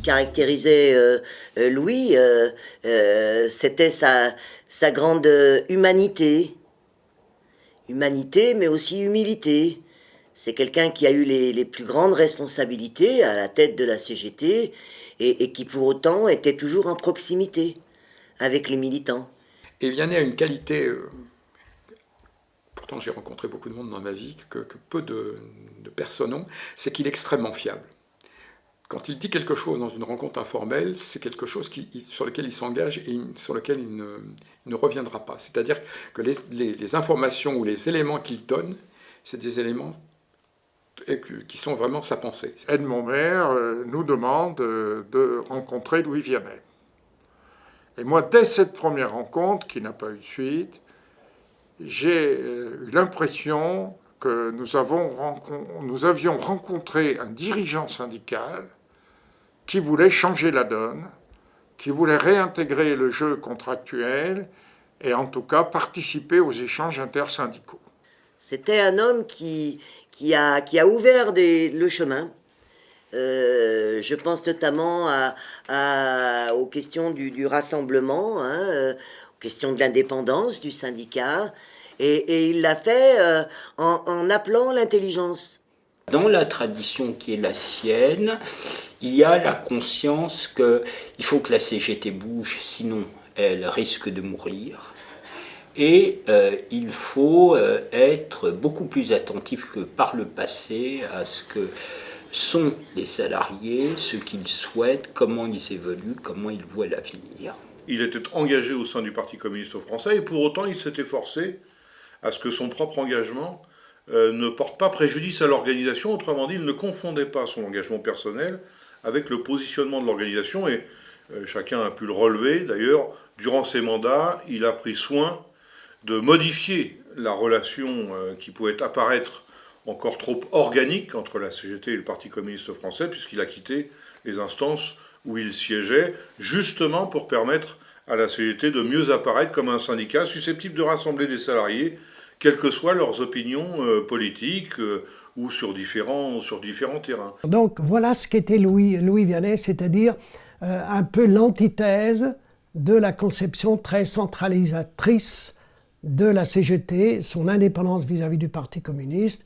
caractérisait Louis, c'était sa grande humanité. Humanité, mais aussi humilité. C'est quelqu'un qui a eu les plus grandes responsabilités à la tête de la CGT et qui pour autant était toujours en proximité avec les militants. Et Vianney a une qualité, pourtant j'ai rencontré beaucoup de monde dans ma vie, que peu de personnes ont, c'est qu'il est extrêmement fiable. Quand il dit quelque chose dans une rencontre informelle, c'est quelque chose sur lequel il s'engage et sur lequel il ne reviendra pas. C'est-à-dire que les informations ou les éléments qu'il donne, c'est des éléments qui sont vraiment sa pensée. Edmond Maire nous demande de rencontrer Louis Vianney. Et moi, dès cette première rencontre, qui n'a pas eu de suite, j'ai eu l'impression que nous avions rencontré un dirigeant syndical qui voulait changer la donne, qui voulait réintégrer le jeu contractuel et en tout cas participer aux échanges intersyndicaux. C'était un homme qui a ouvert le chemin. Je pense notamment aux questions du rassemblement, aux questions de l'indépendance du syndicat, et il l'a fait en appelant l'intelligence. Dans la tradition qui est la sienne, il y a la conscience qu'il faut que la CGT bouge, sinon elle risque de mourir. Et il faut être beaucoup plus attentif que par le passé à ce que sont les salariés, ce qu'ils souhaitent, comment ils évoluent, comment ils voient l'avenir. Il était engagé au sein du Parti communiste français et pour autant il s'était forcé à ce que son propre engagement ne porte pas préjudice à l'organisation. Autrement dit, il ne confondait pas son engagement personnel avec le positionnement de l'organisation et chacun a pu le relever. D'ailleurs, durant ses mandats, il a pris soin de modifier la relation qui pouvait apparaître encore trop organique entre la CGT et le Parti communiste français, puisqu'il a quitté les instances où il siégeait, justement pour permettre à la CGT de mieux apparaître comme un syndicat susceptible de rassembler des salariés, quelles que soient leurs opinions politiques ou sur différents terrains. Donc voilà ce qu'était Louis Vianney, c'est-à-dire un peu l'antithèse de la conception très centralisatrice de la CGT, son indépendance vis-à-vis du Parti communiste